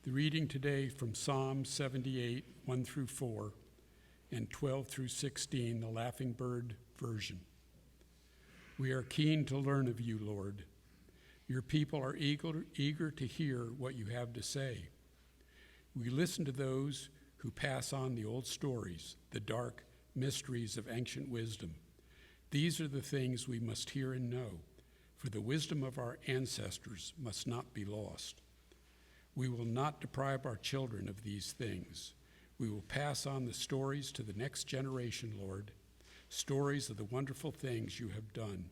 The reading today from Psalm 78, 1 through 4, and 12 through 16, the Laughing Bird version. We are keen to learn of you, Lord. Your people are eager to hear what you have to say. We listen to those who pass on the old stories, the dark mysteries of ancient wisdom. These are the things we must hear and know, for the wisdom of our ancestors must not be lost. We will not deprive our children of these things. We will pass on the stories to the next generation, Lord, stories of the wonderful things you have done,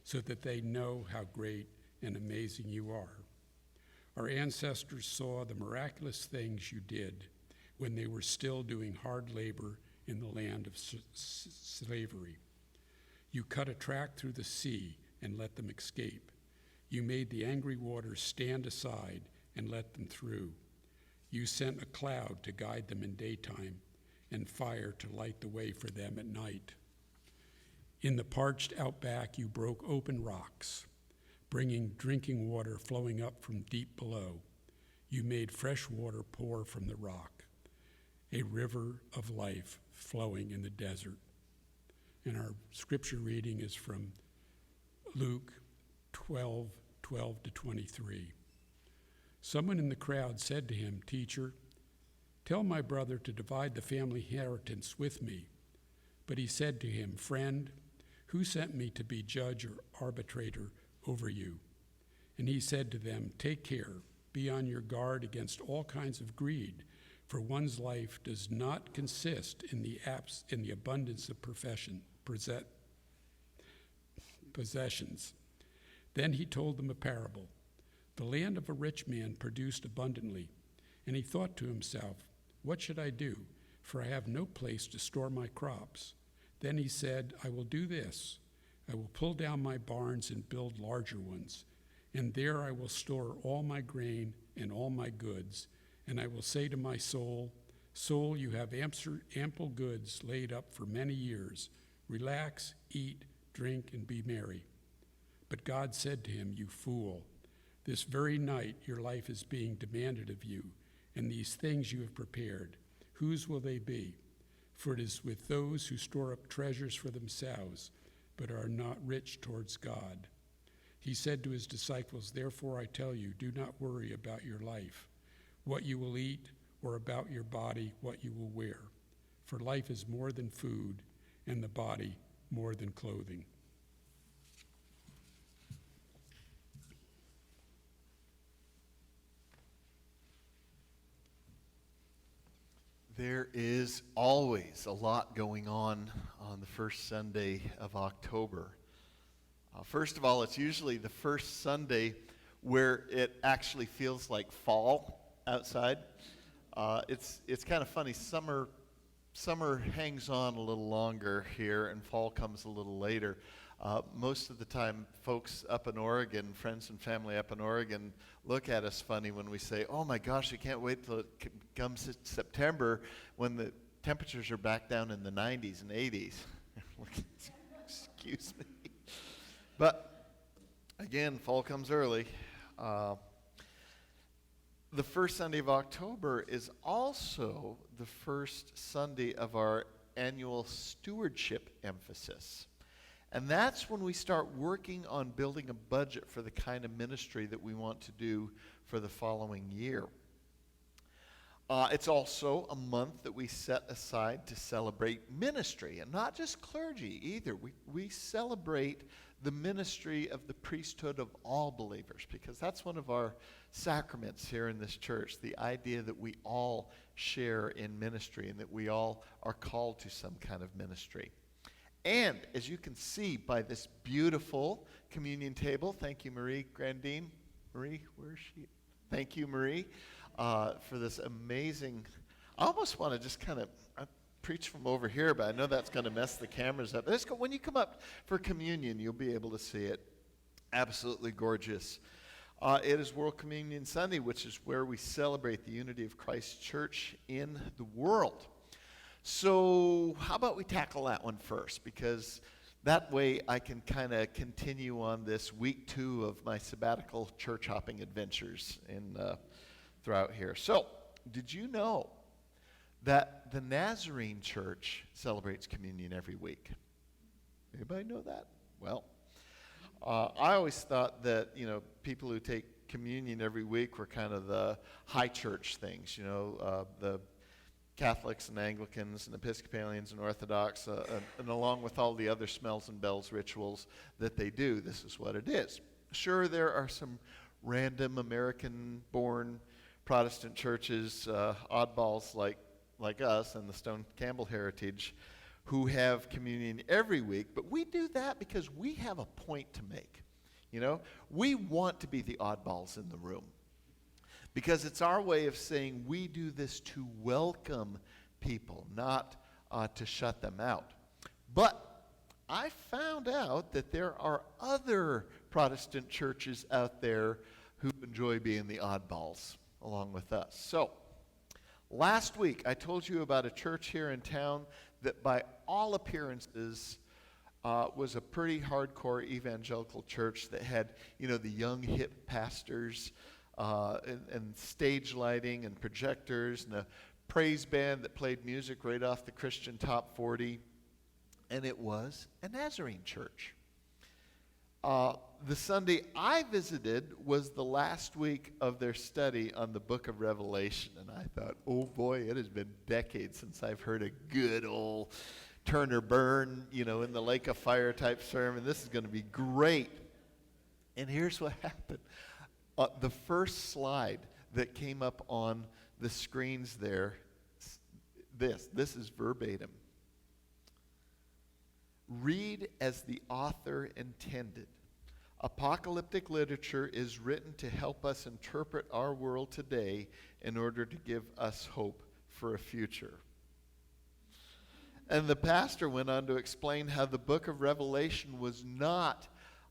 so that they know how great and amazing you are. Our ancestors saw the miraculous things you did when they were still doing hard labor in the land of slavery. You cut a track through the sea and let them escape. You made the angry waters stand aside and let them through. You sent a cloud to guide them in daytime and fire to light the way for them at night. In the parched outback, you broke open rocks, bringing drinking water flowing up from deep below. You made fresh water pour from the rock, a river of life flowing in the desert. And our scripture reading is from Luke 12:12 to 23. Someone in the crowd said to him, "Teacher, tell my brother to divide the family inheritance with me." But he said to him, "Friend, who sent me to be judge or arbitrator over you?" And he said to them, "Take care, be on your guard against all kinds of greed, for one's life does not consist in the abundance of possessions." Then he told them a parable. The land of a rich man produced abundantly, and he thought to himself, "What should I do? For I have no place to store my crops." Then he said, "I will do this. I will pull down my barns and build larger ones, and there I will store all my grain and all my goods. And I will say to my soul, 'Soul, you have ample goods laid up for many years. Relax, eat, drink, and be merry.' But God said to him, 'You fool, this very night your life is being demanded of you, and these things you have prepared, whose will they be? For it is with those who store up treasures for themselves, but are not rich towards God.' He said to his disciples, 'Therefore I tell you, do not worry about your life, what you will eat, or about your body, what you will wear. For life is more than food, and the body more than clothing.'" There is always a lot going on the first Sunday of October. First of all, it's usually the first Sunday where it actually feels like fall outside. It's kind of funny. Summer hangs on a little longer here, and fall comes a little later. Most of the time, folks up in Oregon, friends and family up in Oregon, look at us funny when we say, "Oh my gosh, I can't wait till it comes September when the temperatures are back down in the 90s and 80s. Excuse me. But again, fall comes early. The first Sunday of October is also the first Sunday of our annual stewardship emphasis. And that's when we start working on building a budget for the kind of ministry that we want to do for the following year. It's also a month that we set aside to celebrate ministry, and not just clergy either. We celebrate the ministry of the priesthood of all believers, because that's one of our sacraments here in this church, the idea that we all share in ministry and that we all are called to some kind of ministry. And as you can see by this beautiful communion table, thank you, Marie Grandine. Marie, where is she? Thank you, Marie, for this amazing. I almost want to just kind of preach from over here, but I know that's going to mess the cameras up. When you come up for communion, you'll be able to see it. Absolutely gorgeous. It is World Communion Sunday, which is where we celebrate the unity of Christ's church in the world. So how about we tackle that one first, because that way I can kind of continue on this week 2 of my sabbatical church hopping adventures throughout here. So, did you know that the Nazarene Church celebrates communion every week? Anybody know that? Well, I always thought that, people who take communion every week were kind of the high church things, the Catholics and Anglicans and Episcopalians and Orthodox, and along with all the other smells and bells rituals that they do, this is what it is. Sure, there are some random American-born Protestant churches, oddballs like us and the Stone Campbell heritage, who have communion every week, but we do that because we have a point to make. We want to be the oddballs in the room because it's our way of saying we do this to welcome people, not to shut them out. But I found out that there are other Protestant churches out there who enjoy being the oddballs along with us. So, last week I told you about a church here in town that by all appearances was a pretty hardcore evangelical church that had, the young hip pastors and stage lighting and projectors and a praise band that played music right off the Christian Top 40. And it was a Nazarene church. The Sunday I visited was the last week of their study on the book of Revelation. And I thought, oh boy, it has been decades since I've heard a good old turn or burn, in the lake of fire type sermon. This is going to be great. And here's what happened. The first slide that came up on the screens there, this is verbatim. Read as the author intended. Apocalyptic literature is written to help us interpret our world today in order to give us hope for a future. And the pastor went on to explain how the book of Revelation was not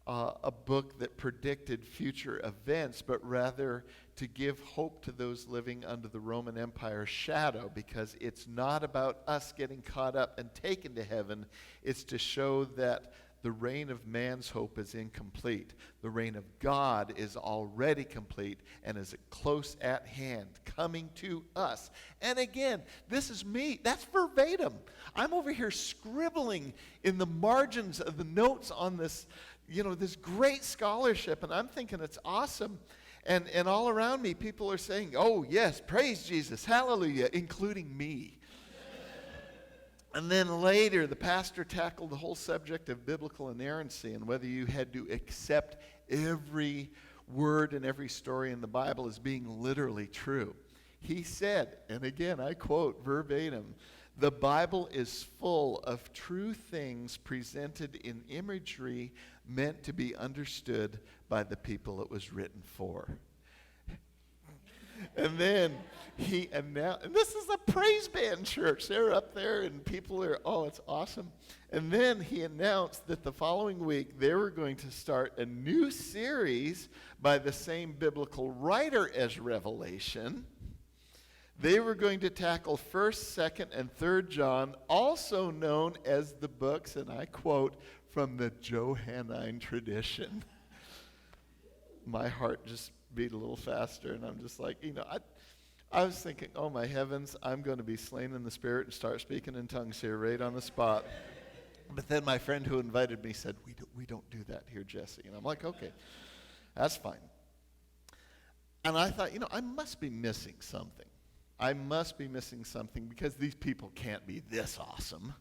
a book that predicted future events, but rather to give hope to those living under the Roman Empire's shadow, because it's not about us getting caught up and taken to heaven. It's to show that the reign of man's hope is incomplete. The reign of God is already complete and is close at hand, coming to us. And again, this is me. That's verbatim. I'm over here scribbling in the margins of the notes on this, this great scholarship, and I'm thinking it's awesome. And all around me, people are saying, oh, yes, praise Jesus, hallelujah, including me. And then later, the pastor tackled the whole subject of biblical inerrancy and whether you had to accept every word and every story in the Bible as being literally true. He said, and again, I quote verbatim, "The Bible is full of true things presented in imagery meant to be understood by the people it was written for." And then he announced, and this is a praise band church. They're up there and people are, oh, it's awesome. And then he announced that the following week they were going to start a new series by the same biblical writer as Revelation. They were going to tackle 1st, 2nd, and 3rd John, also known as the books, and I quote, from the Johannine tradition. My heart just beat a little faster, and I'm just like, I was thinking, oh my heavens, I'm going to be slain in the spirit and start speaking in tongues here right on the spot. But then my friend who invited me said, we don't do that here, Jesse. And I'm like, okay, that's fine. And I thought, I must be missing something. I must be missing something because these people can't be this awesome.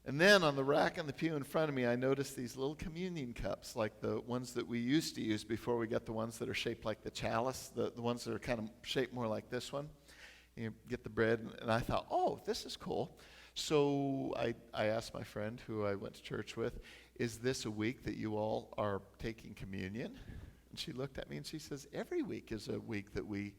And then on the rack in the pew in front of me, I noticed these little communion cups, like the ones that we used to use before we got the ones that are shaped like the chalice, the ones that are kind of shaped more like this one. You get the bread, and I thought, oh, this is cool. So I asked my friend who I went to church with, is this a week that you all are taking communion? And she looked at me and she says, every week is a week that we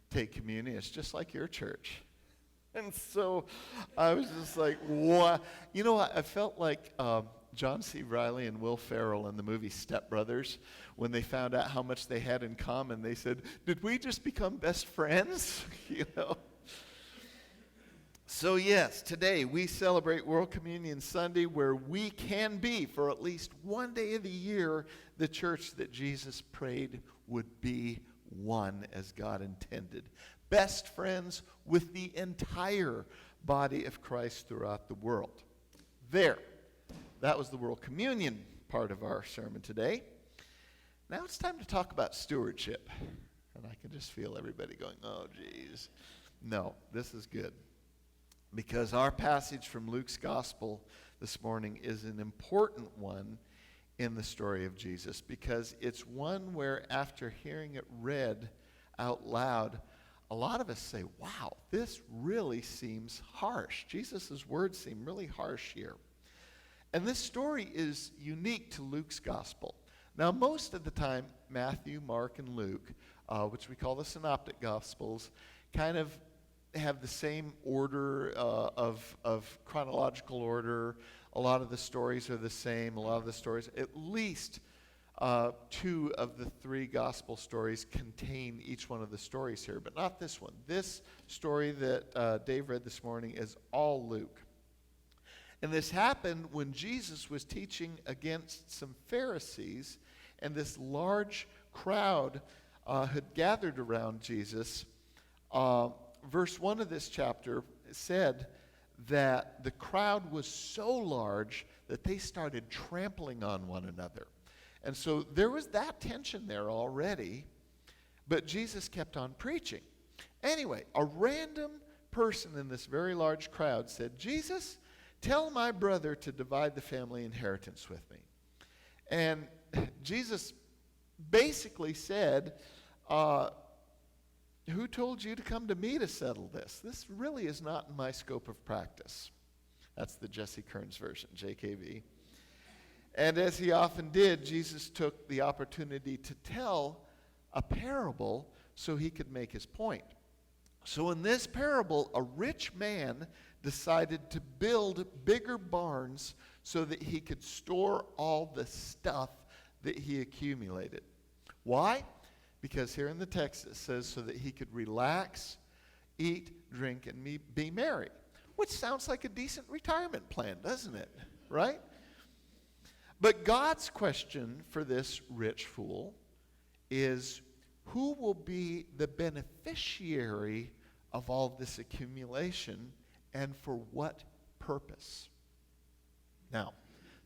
take communion. It's just like your church. And so I was just like, what? I felt like John C. Reilly and Will Ferrell in the movie Step Brothers, when they found out how much they had in common, they said, did we just become best friends? So yes, today we celebrate World Communion Sunday, where we can be, for at least one day of the year, the church that Jesus prayed would be one as God intended. Best friends with the entire body of Christ throughout the world. There. That was the World Communion part of our sermon today. Now it's time to talk about stewardship. And I can just feel everybody going, oh, geez. No, this is good. Because our passage from Luke's Gospel this morning is an important one in the story of Jesus. Because it's one where after hearing it read out loud, a lot of us say, wow, this really seems harsh. Jesus' words seem really harsh here. And this story is unique to Luke's Gospel. Now, most of the time, Matthew, Mark, and Luke, which we call the Synoptic Gospels, kind of have the same order of chronological order. A lot of the stories are the same. A lot of the stories, at least two of the three gospel stories contain each one of the stories here, but not this one. This story that Dave read this morning is all Luke. And this happened when Jesus was teaching against some Pharisees, and this large crowd had gathered around Jesus. Verse 1 of this chapter said that the crowd was so large that they started trampling on one another. And so there was that tension there already, but Jesus kept on preaching. Anyway, a random person in this very large crowd said, Jesus, tell my brother to divide the family inheritance with me. And Jesus basically said, who told you to come to me to settle this? This really is not in my scope of practice. That's the Jesse Kearns version, JKV. And as he often did, Jesus took the opportunity to tell a parable so he could make his point. So in this parable, a rich man decided to build bigger barns so that he could store all the stuff that he accumulated. Why? Because here in the text it says so that he could relax, eat, drink, and be merry. Which sounds like a decent retirement plan, doesn't it? Right? But God's question for this rich fool is, who will be the beneficiary of all this accumulation, and for what purpose? Now,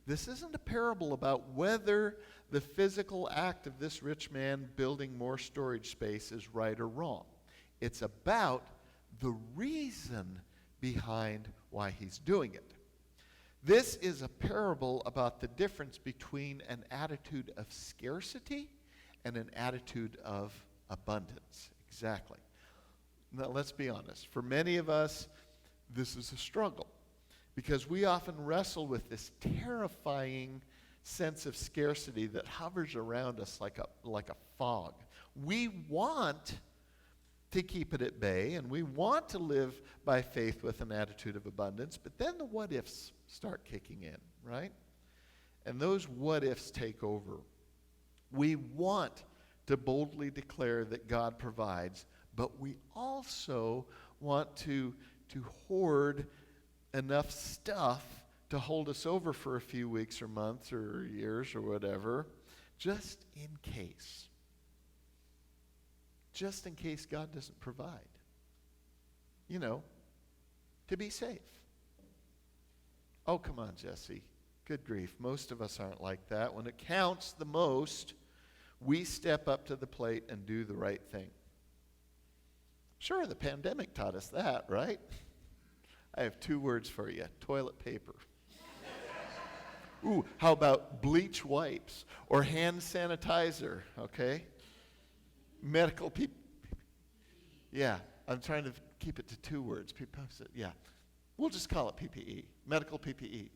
this isn't a parable about whether the physical act of this rich man building more storage space is right or wrong. It's about the reason behind why he's doing it. This is a parable about the difference between an attitude of scarcity and an attitude of abundance. Exactly. Now, let's be honest. For many of us, this is a struggle because we often wrestle with this terrifying sense of scarcity that hovers around us like a fog. We want to keep it at bay, and we want to live by faith with an attitude of abundance, but then the what-ifs start kicking in, right? And those what-ifs take over. We want to boldly declare that God provides, but we also want to hoard enough stuff to hold us over for a few weeks or months or years or whatever, just in case. Just in case God doesn't provide. You know, to be safe. Oh, come on, Jesse. Good grief. Most of us aren't like that. When it counts the most, we step up to the plate and do the right thing. Sure, the pandemic taught us that, right? I have 2 words for you. Toilet paper. Ooh, how about bleach wipes or hand sanitizer, okay? Medical people. Yeah, I'm trying to keep it to 2 words. People say, yeah. We'll just call it PPE. Medical PPE.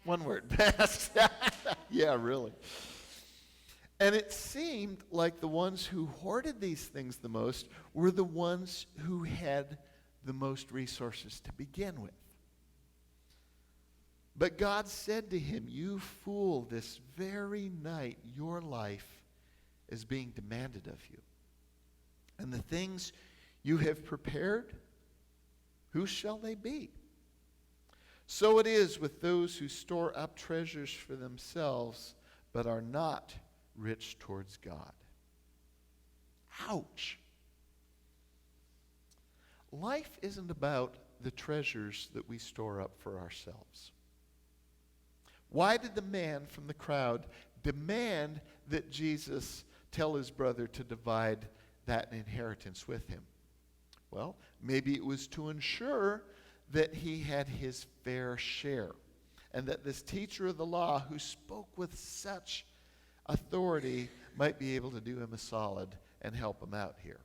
One word. Masks. Yeah, really. And it seemed like the ones who hoarded these things the most were the ones who had the most resources to begin with. But God said to him, you fool, this very night your life is being demanded of you. And the things you have prepared, whose shall they be? So it is with those who store up treasures for themselves, but are not rich towards God. Ouch. Life isn't about the treasures that we store up for ourselves. Why did the man from the crowd demand that Jesus tell his brother to divide that inheritance with him? Well, maybe it was to ensure that he had his fair share, and that this teacher of the law who spoke with such authority might be able to do him a solid and help him out here.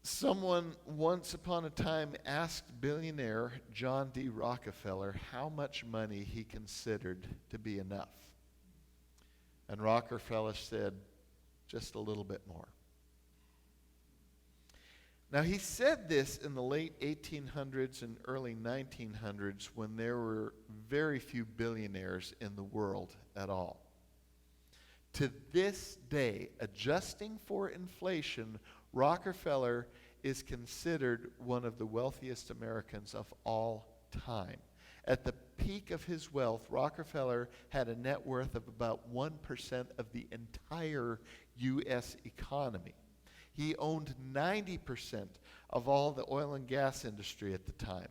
Someone once upon a time asked billionaire John D. Rockefeller how much money he considered to be enough. And Rockefeller said, just a little bit more. Now, he said this in the late 1800s and early 1900s when there were very few billionaires in the world at all. To this day, adjusting for inflation, Rockefeller is considered one of the wealthiest Americans of all time. At the peak of his wealth, Rockefeller had a net worth of about 1% of the entire U.S. economy. He owned 90% of all the oil and gas industry at the time.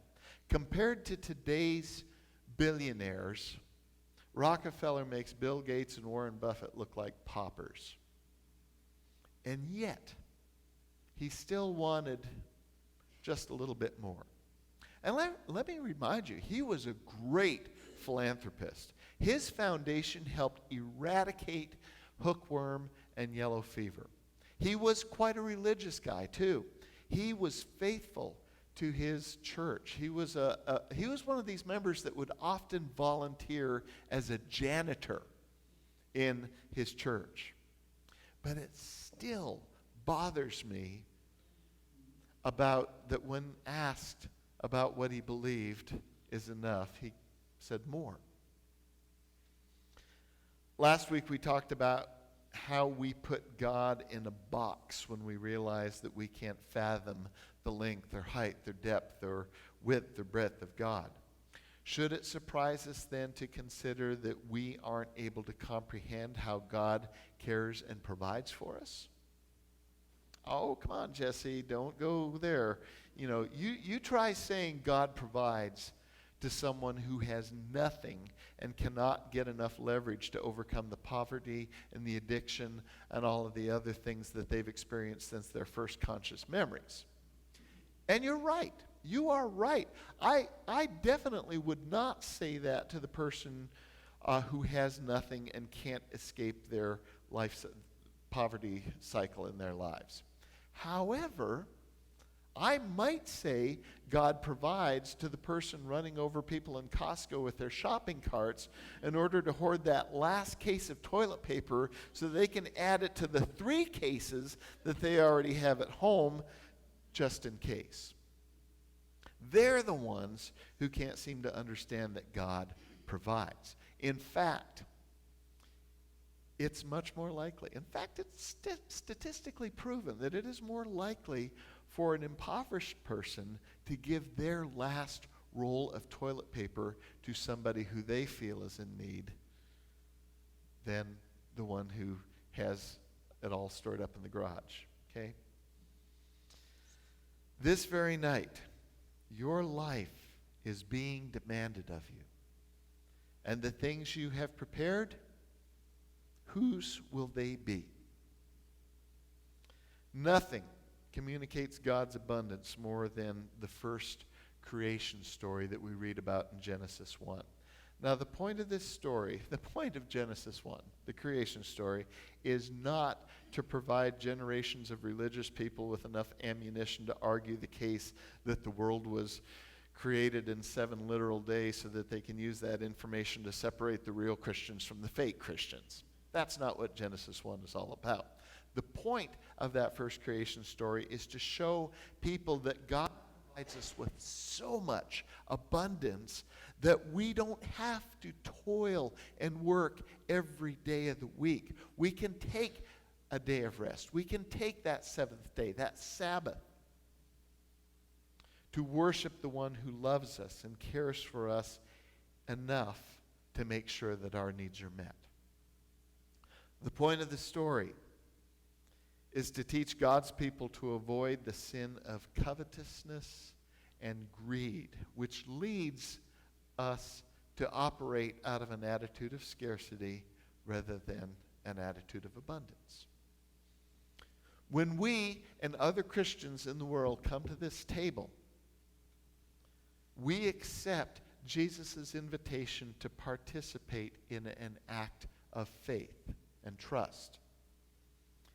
Compared to today's billionaires, Rockefeller makes Bill Gates and Warren Buffett look like paupers. And yet, he still wanted just a little bit more. And let me remind you, he was a great philanthropist. His foundation helped eradicate hookworm and yellow fever. He was quite a religious guy, too. He was faithful to his church. He was one of these members that would often volunteer as a janitor in his church. But it still bothers me about that when asked about what he believed is enough, he said more. Last week we talked about how we put God in a box when we realize that we can't fathom the length or height or depth or width or breadth of God. Should it surprise us then to consider that we aren't able to comprehend how God cares and provides for us? Oh, come on, Jesse, don't go there. You try saying God provides to someone who has nothing and cannot get enough leverage to overcome the poverty and the addiction and all of the other things that they've experienced since their first conscious memories. And you're right. You are right. I definitely would not say that to the person who has nothing and can't escape their life poverty cycle in their lives. However, I might say God provides to the person running over people in Costco with their shopping carts in order to hoard that last case of toilet paper so they can add it to the 3 cases that they already have at home just in case. They're the ones who can't seem to understand that God provides. In fact, it's much more likely. In fact, it's statistically proven that it is more likely for an impoverished person to give their last roll of toilet paper to somebody who they feel is in need than the one who has it all stored up in the garage. Okay? This very night, your life is being demanded of you. And the things you have prepared, whose will they be? Nothing communicates God's abundance more than the first creation story that we read about in Genesis 1. Now, the point of this story, the point of Genesis 1, the creation story, is not to provide generations of religious people with enough ammunition to argue the case that the world was created in 7 literal days so that they can use that information to separate the real Christians from the fake Christians. That's not what Genesis 1 is all about. The point of that first creation story is to show people that God provides us with so much abundance that we don't have to toil and work every day of the week. We can take a day of rest. We can take that 7th day, that Sabbath, to worship the one who loves us and cares for us enough to make sure that our needs are met. The point of the story is to teach God's people to avoid the sin of covetousness and greed, which leads us to operate out of an attitude of scarcity rather than an attitude of abundance. When we and other Christians in the world come to this table, we accept Jesus' invitation to participate in an act of faith and trust.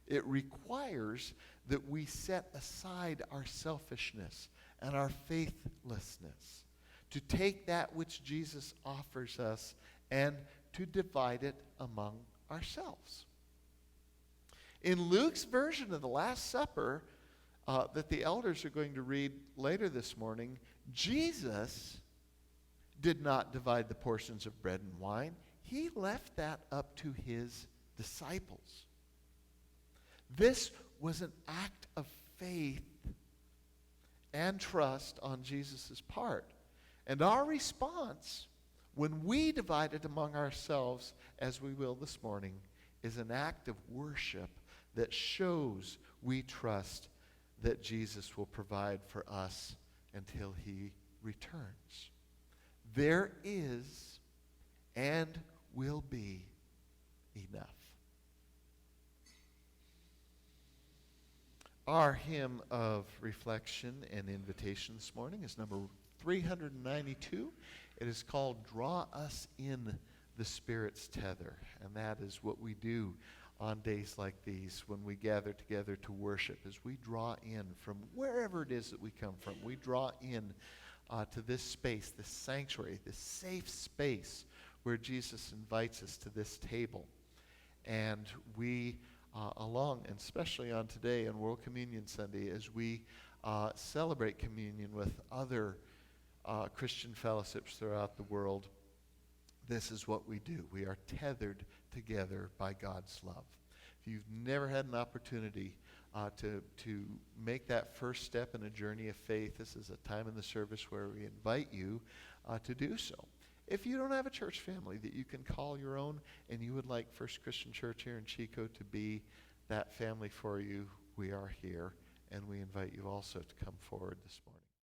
It requires that we set aside our selfishness and our faithlessness, to take that which Jesus offers us and to divide it among ourselves. In Luke's version of the Last Supper that the elders are going to read later this morning, Jesus did not divide the portions of bread and wine. He left that up to his disciples. This was an act of faith and trust on Jesus' part. And our response, when we divide it among ourselves, as we will this morning, is an act of worship that shows we trust that Jesus will provide for us until he returns. There is and will be enough. Our hymn of reflection and invitation this morning is number 392. It is called Draw Us in the Spirit's Tether. And that is what we do on days like these when we gather together to worship, as we draw in from wherever it is that we come from. We draw in to this space, this sanctuary, this safe space where Jesus invites us to this table. And we along, and especially on today on World Communion Sunday, as we celebrate communion with other Christian fellowships throughout the world, this is what we do. We are tethered together by God's love. If you've never had an opportunity to make that first step in a journey of faith, this is a time in the service where we invite you to do so. If you don't have a church family that you can call your own, and you would like First Christian Church here in Chico to be that family for you, we are here, and we invite you also to come forward this morning.